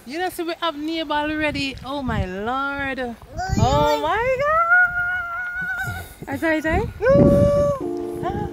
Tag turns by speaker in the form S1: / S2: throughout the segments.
S1: You know, see we have neighbor already. Oh my lord. Oh my god. I say. Oh my god.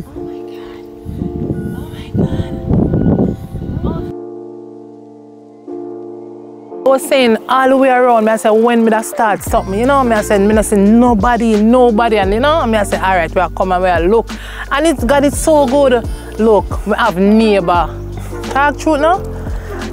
S1: Oh my god. I was saying all the way around, I said when me start something, you know, I said nobody, and you know, I said alright, we come and we look. And it's got it so good. Look, we have neighbor. Talk truth now?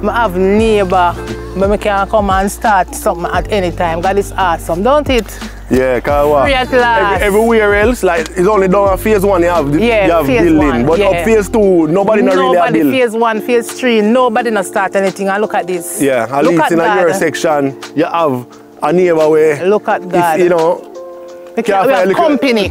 S1: I have neighbor, but we can come and start something at any time. God is awesome, don't it?
S2: Yeah, because everywhere else, like it's only down at phase 1 you have building, one, but up phase 2, nobody really have build.
S1: Phase 1, phase 3, nobody not start anything. And look at this.
S2: Yeah, at least in your section, you have a neighbor where,
S1: look at God.
S2: If, you know,
S1: we have company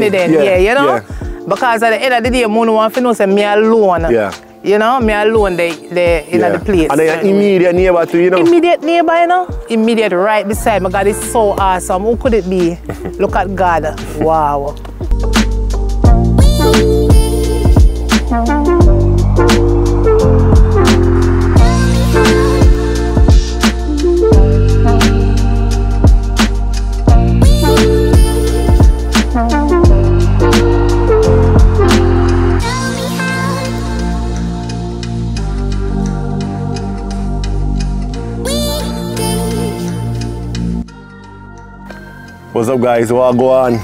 S1: then, yeah, you know? Yeah. Because at the end of the day, I want to know say me alone. Yeah. You know, me alone in the place.
S2: And then your immediate neighbor too, you know?
S1: Immediate neighbor, you know? Immediate right beside me. God is so awesome. Who could it be? Look at God. Wow.
S2: What's up guys, what go on?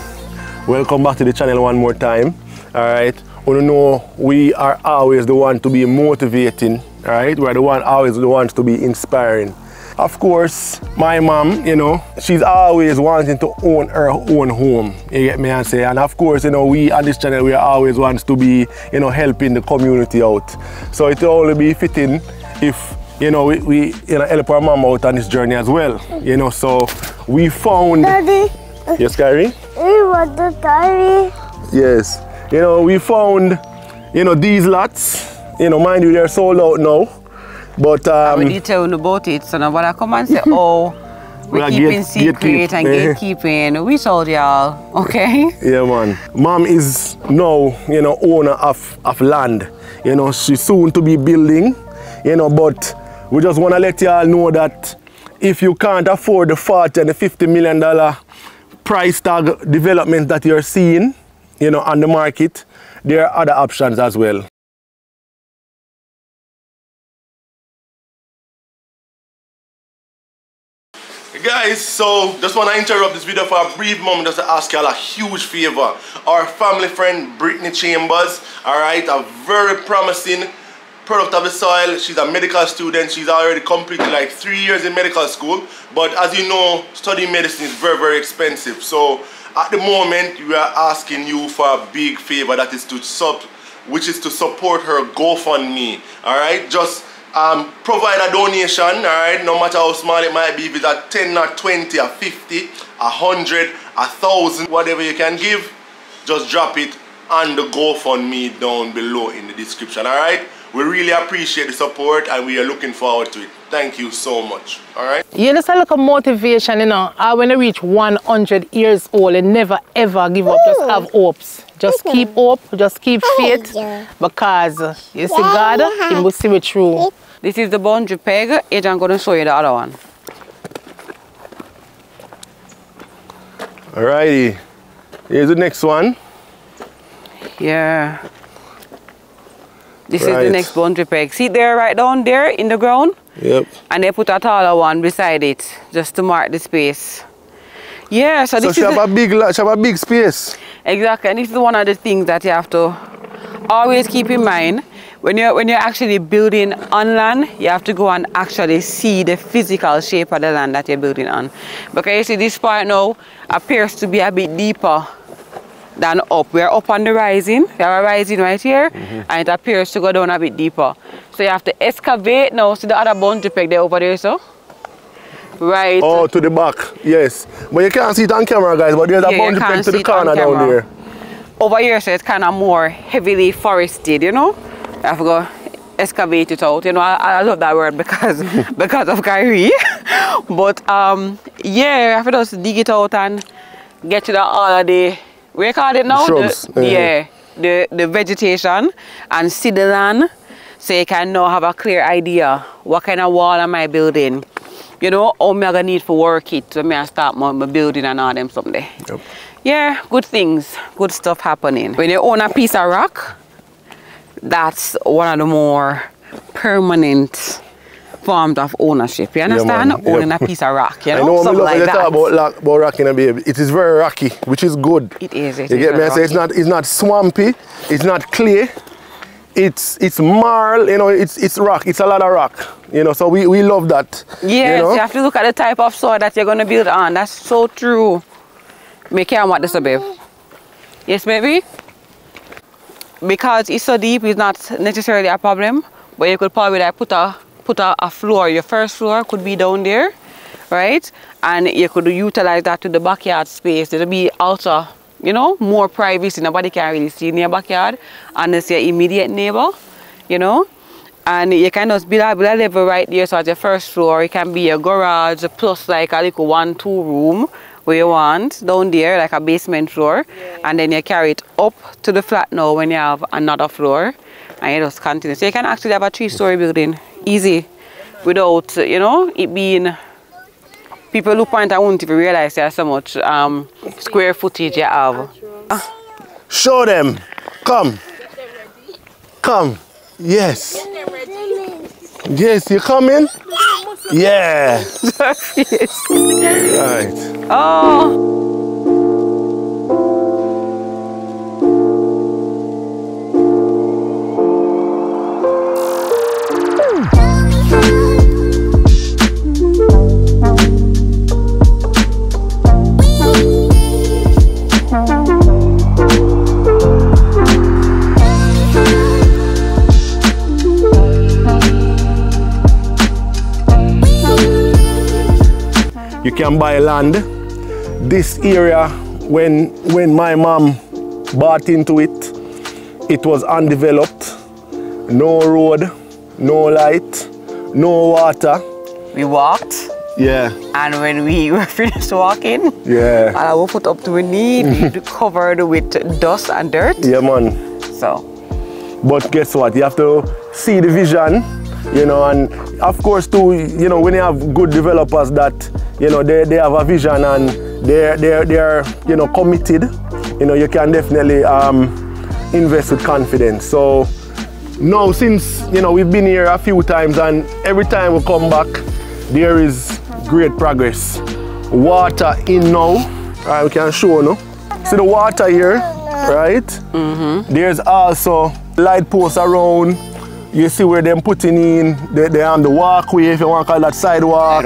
S2: Welcome back to the channel one more time. Alright, you know we are always the one to be motivating, alright? We're always the ones to be inspiring. Of course, my mom, you know, she's always wanting to own her own home, you get me and say, and of course, you know, we on this channel we are always wants to be, you know, helping the community out. So it will only be fitting if you know, we help our mom out on this journey as well. You know, so we found...
S3: Daddy?
S2: Yes, Kyrie?
S3: You want the Kyrie?
S2: Yes. You know, we found, you know, these lots. You know, mind you, they're sold out now. But...
S4: I will tell you about it, so now when I come and say, oh, we're keeping secret and gatekeeping, we told y'all, okay?
S2: Yeah, man. Mom is now, you know, owner of land. You know, she's soon to be building, you know, but we just want to let y'all know that if you can't afford the $40 and the $50 million price tag development that you're seeing, you know, on the market, there are other options as well. Hey guys, so just want to interrupt this video for a brief moment just to ask y'all a huge favor. Our family friend Brittany Chambers, alright, a very promising product of the soil. She's a medical student. She's already completed like 3 years in medical school. But as you know, studying medicine is very, very expensive. So at the moment, we are asking you for a big favor that is to support her GoFundMe. Alright, just provide a donation, alright, no matter how small it might be, if it's at 10 or 20 or 50, 100, 1,000, whatever you can give, just drop it on the GoFundMe down below in the description, alright? We really appreciate the support and we are looking forward to it. Thank you so much. Alright?
S1: You just look at motivation, you know. When you reach 100 years old, you never ever give up. Just have hopes. Just keep hope, just keep faith. Because you see God, He will see it through.
S4: This is the boundary peg. I'm going to show you the other one.
S2: Alrighty. Here's the next one.
S4: Yeah. This is the next boundary peg. See there, right down there in the ground?
S2: Yep.
S4: And they put a taller one beside it, just to mark the space. Yeah, so this
S2: she have a big space.
S4: Exactly, and this is one of the things that you have to always keep in mind. When you're actually building on land, you have to go and actually see the physical shape of the land that you're building on. Because you see this part now appears to be a bit deeper than up. We're up on the rising. We have a rising right here, and it appears to go down a bit deeper. So you have to excavate now. See the other boundary peg there over there, so? Right.
S2: Oh, to the back, yes. But you can't see it on camera, guys, but there's a boundary peg to the corner down there.
S4: Over here, so it's kind of more heavily forested, you know? You have to go excavate it out. You know, I love that word because of Kyrie. But yeah, you have to just dig it out and get to all of the, we call it now?
S2: The shrubs.
S4: The vegetation, and see the land. So you can now have a clear idea what kind of wall am I building. You know, how am I gonna need for work it when I start my building and all them someday.
S2: Yep.
S4: Yeah, good things, good stuff happening. When you own a piece of rock, that's one of the more permanent forms of ownership. You understand?
S2: Yeah,
S4: owning a piece of rock, you know?
S2: I know
S4: something like that.
S2: talk about rocking a baby. It is very rocky, which is good.
S4: It is.
S2: You get me? I say it's not swampy, it's not clay. It's marl, you know, it's rock, it's a lot of rock. You know, so we love that.
S4: Yes,
S2: you know?
S4: You have to look at the type of soil that you're gonna build on. That's so true. Make care what this a babe. Yes, baby? Because it's so deep, it's not necessarily a problem, but you could probably like put a floor. Your first floor could be down there, right? And you could utilize that to the backyard space. It'll be also, you know, more privacy. Nobody can really see in your backyard unless your immediate neighbor, you know. And you can just build a level right there. So at your first floor, it can be a garage plus like a little 1-2 room where you want down there, like a basement floor. Yeah. And then you carry it up to the flat now when you have another floor. And you just continue. So you can actually have a 3-story building easy without, you know, it being. People look point and won't even realize there's so much square footage you have.
S2: Show them. Come. Come. Yes. Yes, you coming? Yeah.
S4: Yes.
S2: Right.
S4: Oh.
S2: You can buy land. This area, when my mom bought into it, it was undeveloped. No road, no light, no water.
S4: We walked.
S2: Yeah.
S4: And when we were finished walking,
S2: yeah,
S4: our foot up to our knee, we covered with dust and dirt.
S2: Yeah, man.
S4: So.
S2: But guess what? You have to see the vision, you know, and of course too, you know, when you have good developers that, you know, they have a vision and they're you know, committed, you know, you can definitely invest with confidence. So now, since, you know, we've been here a few times and every time we come back, there is great progress. Water in now, right, we can show now. See the water here, right? Mm-hmm. There's also light posts around. You see where they're putting in, they on the walkway, if you want to call that sidewalk.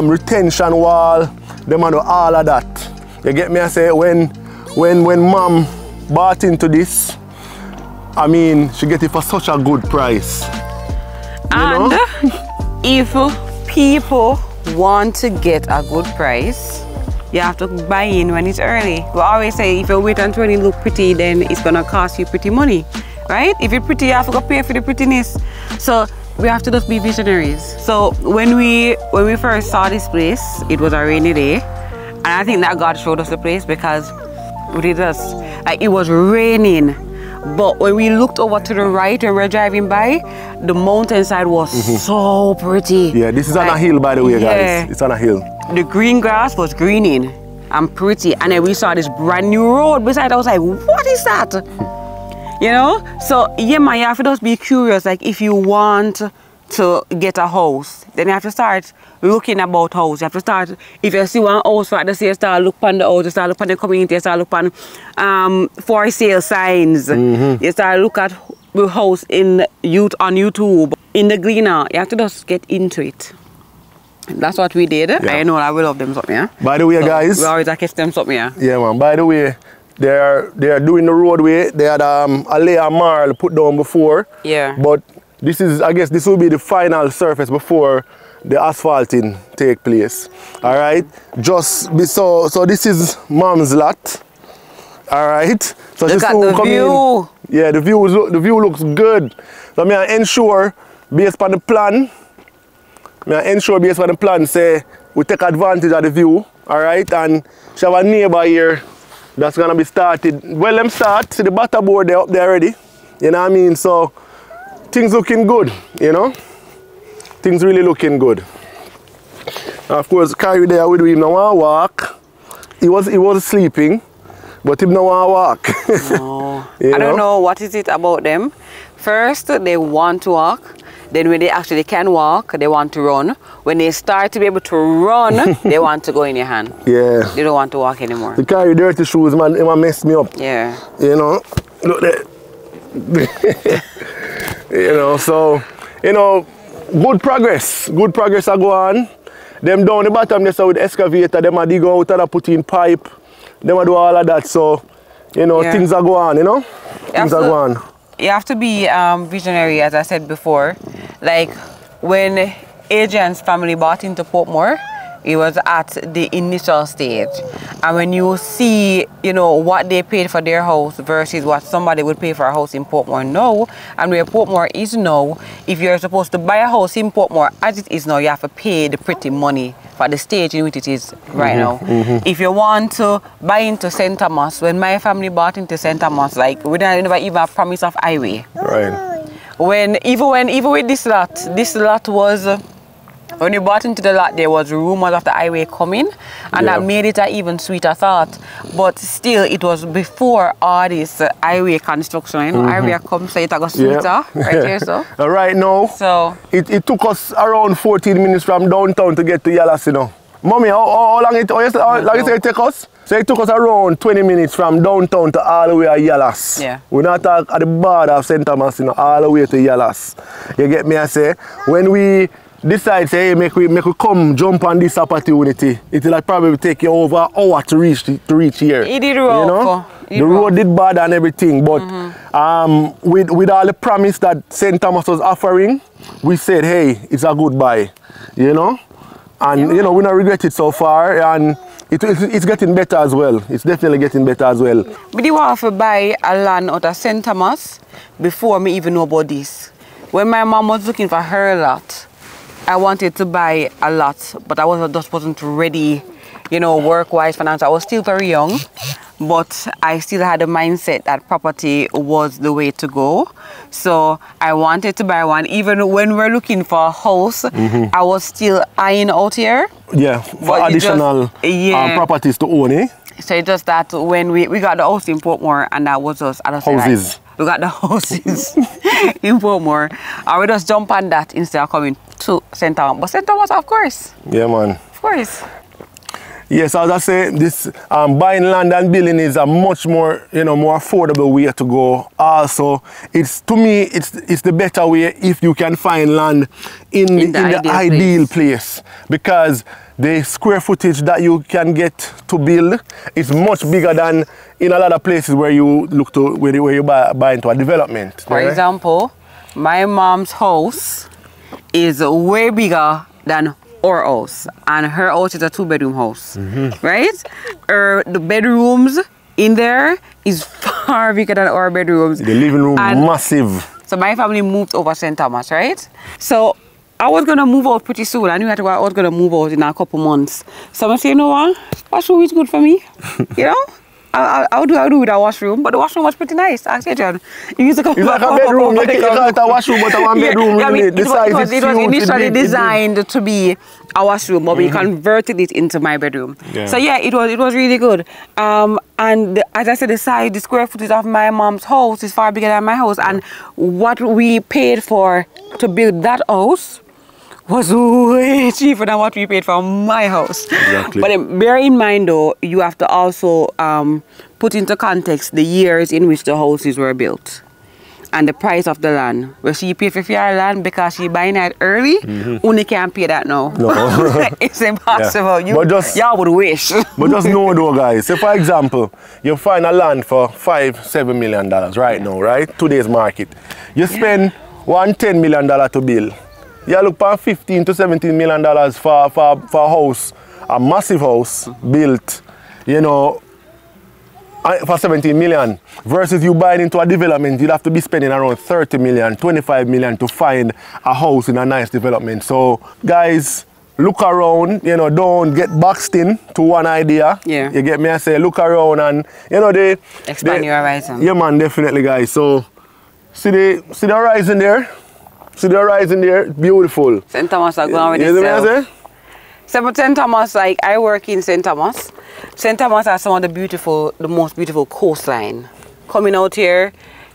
S2: Retention wall, them and all of that. You get me? I say when mom bought into this, I mean, she get it for such a good price.
S4: And if people want to get a good price, you have to buy in when it's early. We always say if you wait until it look pretty, then it's gonna cost you pretty money, right? If it's pretty, you have to go pay for the prettiness. So we have to just be visionaries. So when we first saw this place, it was a rainy day, and I think that God showed us the place because it just, like, it was raining. But when we looked over to the right when we were driving by, the mountainside was so pretty.
S2: Yeah, this is on a hill, by the way, guys. It's on a hill.
S4: The green grass was greening and pretty, and then we saw this brand new road beside. I was like, what is that? You know? So yeah, man, you have to just be curious. Like, if you want to get a house, then you have to start looking about house. You have to start, if you see one house for the sale, start look on the house, you start look on the community, you start look on for sale signs. You start look at the house on YouTube, in the Gleaner. You have to just get into it. That's what we did. Yeah. I know I will love them something, yeah?
S2: By the way, so guys,
S4: we always catch them something, yeah?
S2: Yeah, man. By the way, they are doing the roadway. They had a layer of marl put down before. Yeah. But this is, I guess this will be the final surface before the asphalting take place. All right. So this is mom's lot. All right. So
S4: look at the view.
S2: Yeah, the view looks good. So I ensure based on the plan. Say we take advantage of the view. All right. And she have a neighbor here that's gonna be started. Well, them start. See the batter board there up there already. You know what I mean? So things looking good, you know. Things really looking good. And of course, Kyrie there with him now want to walk. He was sleeping, but him now want to walk.
S4: No. I don't know what is it about them. First, they want to walk. Then when they actually can walk, they want to run. When they start to be able to run, they want to go in your hand.
S2: Yeah.
S4: They don't want to walk anymore.
S2: The Kyrie dirty shoes, man, it messed me up.
S4: Yeah.
S2: You know, look there. You know, so, you know, good progress are go on. Them down the bottom there, so with excavator, them a dig out and put in pipe. Them a do all of that, so, you know, things are go on, you know? Things are go on.
S4: You have to be visionary, as I said before. Like, when Adrian's family bought into Portmore, it was at the initial stage. And when you see, you know, what they paid for their house versus what somebody would pay for a house in Portmore now, and where Portmore is now, if you're supposed to buy a house in Portmore as it is now, you have to pay the pretty money for the stage in which it is right now. If you want to buy into St. Thomas, when my family bought into St. Thomas, like, we didn't even have a promise of highway.
S2: Right.
S4: Even with this lot was... When you bought into the lot, there was rumors of the highway coming, and that made it an even sweeter thought. But still, it was before all this highway construction. You know, highway comes, so it got sweeter right here. So
S2: right now, it took us around 14 minutes from downtown to get to Yallas, you know. Mommy, how long it take us? So it took us around 20 minutes from downtown to all the way to Yallas.
S4: Yeah.
S2: We're not at the border of St. Thomas, you know, all the way to Yallas. You get me? I say, when we decide, say, hey, make we come jump on this opportunity, it will probably take you over an hour to reach here.
S4: It did rough.
S2: You know? The road did bad and everything, but with all the promise that St. Thomas was offering, we said, hey, it's a good buy, you know? And, you know, we don't regret it so far, and it's getting better as well. It's definitely getting better as well.
S4: We did want to buy a land out of St. Thomas before me even know about this. When my mom was looking for her lot, I wanted to buy a lot, but I just wasn't ready, you know, work-wise, finance. I was still very young, but I still had a mindset that property was the way to go. So I wanted to buy one. Even when we're looking for a house, I was still eyeing out here.
S2: Yeah, for additional properties to own, eh?
S4: So it's just that when we got the house in Portmore, and that was us.
S2: Houses.
S4: We got the houses in Portmore, and we just jump on that instead of coming to St. Thomas. But St. Thomas, of course.
S2: Yeah, man.
S4: Of course.
S2: Yes, as I say, this buying land and building is a much more, you know, more affordable way to go. Also, to me, it's the better way if you can find land in the ideal place, because the square footage that you can get to build is much bigger than in a lot of places where you look to where you buy into a development.
S4: For example, my mom's house is way bigger than our house, and her house is a 2-bedroom house, right? The bedrooms in there is far bigger than our bedrooms.
S2: The living room massive.
S4: So my family moved over St. Thomas, right? So I was gonna move out pretty soon. I knew I was gonna move out in a couple months. So I said, you know what? Washroom is good for me. You know? I'll do with a washroom, but the washroom was pretty nice. I said, John, you used to come.
S2: It's like a bedroom. You call it a washroom, but a one bedroom.
S4: Yeah, I mean,
S2: the size is
S4: it was initially designed to be a washroom, but we converted it into my bedroom.
S2: Yeah.
S4: So yeah, it was really good. And as I said, the square footage of my mom's house is far bigger than my house, and what we paid for to build that house was way cheaper than what we paid for my house.
S2: Exactly.
S4: But bear in mind though, you have to also put into context the years in which the houses were built and the price of the land. Where she paid for your land because she buying it early, only can't pay that now. No. It's impossible.
S2: Yeah.
S4: Y'all would wish.
S2: But just know though, guys, say for example, you find a land for $5-7 million right now, right? Today's market. You spend $10 million to build. You look for $15 to $17 million for a house, a massive house built, you know, for 17 million. Versus you buying into a development, you'd have to be spending around 30 million, 25 million to find a house in a nice development. So, guys, look around, you know, don't get boxed in to one idea.
S4: Yeah.
S2: You get me? I say, look around and, you know,
S4: expand your horizon.
S2: Yeah, man, definitely, guys. So, see the horizon there? See the horizon there? Beautiful.
S4: St. Thomas are going with
S2: You see what I say?
S4: So St. Thomas, like I work in St. Thomas. St. Thomas has some of the most beautiful coastline. Coming out here,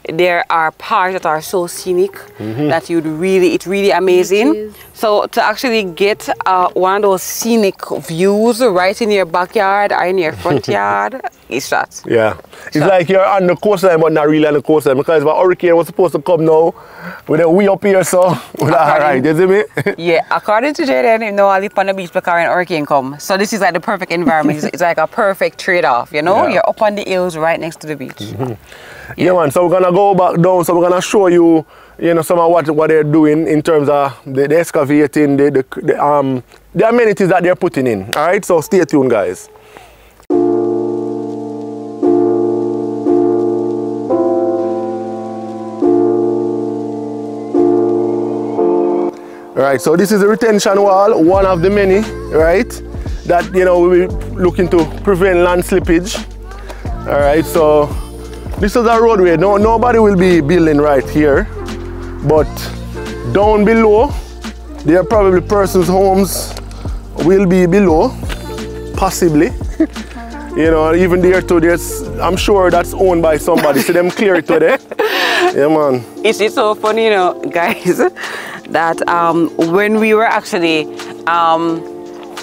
S4: there are parts that are so scenic that it's really amazing. So to actually get one of those scenic views right in your backyard or in your front yard, it's that.
S2: Yeah. It's like you're on the coastline, but not really on the coastline, because if a hurricane was supposed to come now, with a way up here, so we're all right, you see me?
S4: Yeah, according to Jaden, you know, I live on the beach because an hurricane come. So this is like the perfect environment. It's like a perfect trade-off, you know?
S2: Yeah.
S4: You're up on the hills right next to the beach.
S2: Yeah, man, so we're gonna go back down, so we're gonna show you, you know, some of what they're doing in terms of the excavating, the amenities that they're putting in. All right, so stay tuned, guys. All right, so this is a retention wall, one of the many, right, that, you know, we're looking to prevent land slippage. All right, so this is a roadway. Nobody will be building right here, but down below, there are probably persons' homes will be below, possibly. You know, even there too, I'm sure that's owned by somebody, so them clear it today. Yeah, man.
S4: It's so funny, you know, guys, that when we were actually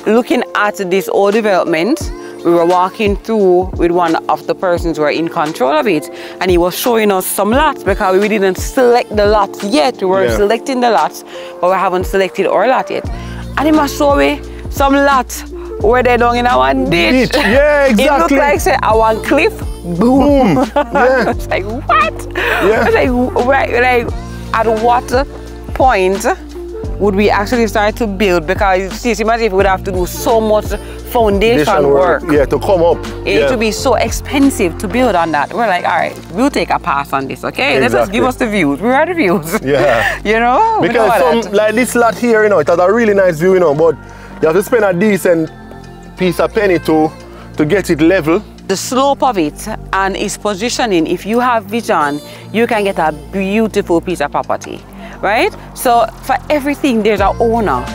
S4: looking at this old development, we were walking through with one of the persons who were in control of it, and he was showing us some lots because we didn't select the lots yet. We were selecting the lots, but we haven't selected our lot yet. And he must show me some lots where they don't in our ditch.
S2: Yeah, exactly.
S4: It looked like say I want cliff, boom.
S2: Yeah.
S4: I was like, what?
S2: Yeah.
S4: I was like, at what point would we actually start to build? Because see, imagine if we would have to do so much foundation work.
S2: Yeah, to come up.
S4: It would be so expensive to build on that. We're like, all right, we'll take a pass on this, okay? Let's just give us the views. We are the views.
S2: Yeah.
S4: You know?
S2: Because like this lot here, you know, it has a really nice view, you know, but you have to spend a decent piece of penny to get it level.
S4: The slope of it and its positioning, if you have vision, you can get a beautiful piece of property, right? So for everything, there's an owner.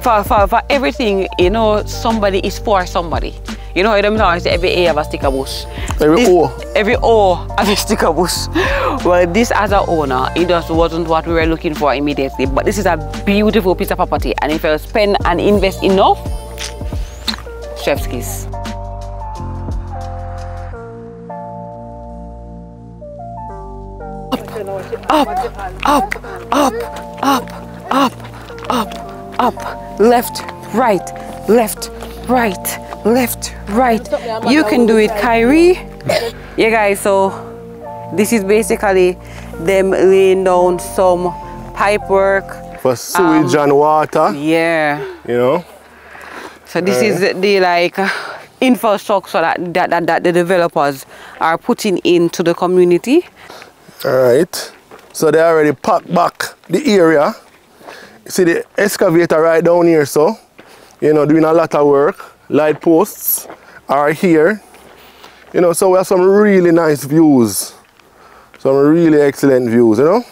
S4: For everything, you know, somebody is for somebody. You know, every A have a sticker bush. Every O has a sticker bush. Well, this as an owner, it just wasn't what we were looking for immediately. But this is a beautiful piece of property. And if you spend and invest enough, chef's kiss. Up, left, right. You can do it, Kyrie. Yeah, guys, so this is basically them laying down some pipe work.
S2: For sewage and water.
S4: Yeah.
S2: You know?
S4: So this is the like infrastructure that the developers are putting into the community.
S2: All right. So they already packed back the area. You see the excavator right down here, so, you know, doing a lot of work. Light posts are here. You know, so we have some really nice views. Some really excellent views, you know?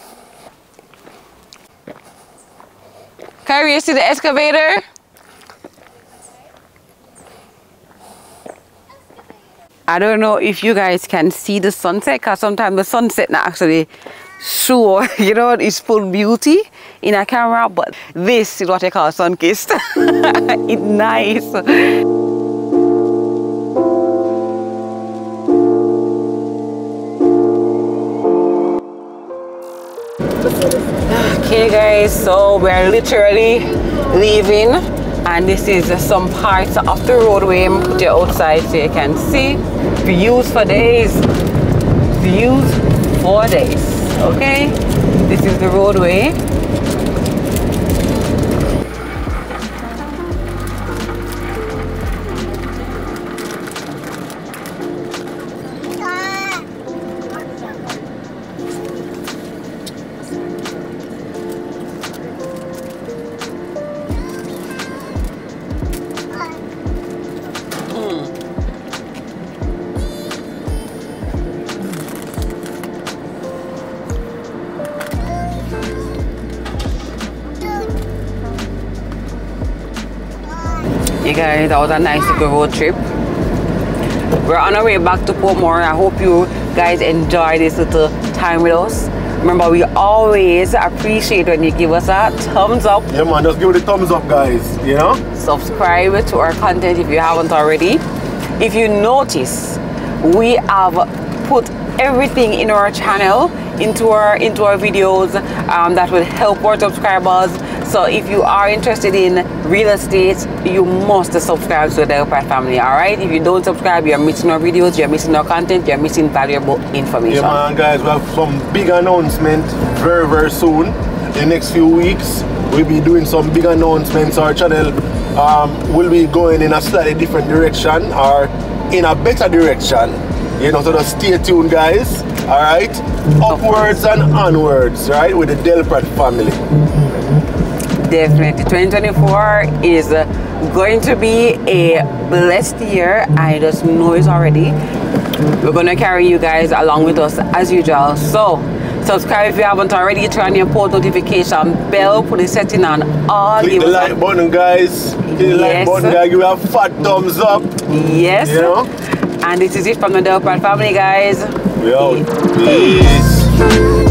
S4: Kyrie, you see the excavator? I don't know if you guys can see the sunset, because sometimes the sunset not actually show, you know, its full beauty in a camera, but this is what I call sun-kissed. It's nice. Okay guys, so we're literally leaving, and this is some parts of the roadway. Put you outside so you can see views for days. Views for days. Okay, this is the roadway. You guys, that was a nice little road trip. We're on our way back to Portmore. I hope you guys enjoy this little time with us. Remember, we always appreciate when you give us a thumbs up.
S2: Yeah, man, just give it a thumbs up, guys, you know?
S4: Subscribe to our content if you haven't already. If you notice, we have put everything in our channel into our videos that will help our subscribers. So if you are interested in real estate, you must subscribe to the Delprat family. All right, if you don't subscribe, you're missing our videos, you're missing our content, you're missing valuable information.
S2: Yeah, man, guys, we have some big announcement very soon. In the next few weeks, we'll be doing some big announcements. Our channel will be going in a slightly different direction, or in a better direction, you know, so just stay tuned, guys. All right, upwards and onwards, right, with the Delprat family.
S4: Definitely 2024 is going to be a blessed year. I just know it already. We're gonna carry you guys along with us as usual. So subscribe if you haven't already, turn on your post notification bell, put the setting on all.
S2: Click the like button, guys. Click the like button, guys. Give it a fat thumbs up.
S4: Yes.
S2: You know?
S4: And this is it from the Delprat family, guys.
S2: We out. Peace.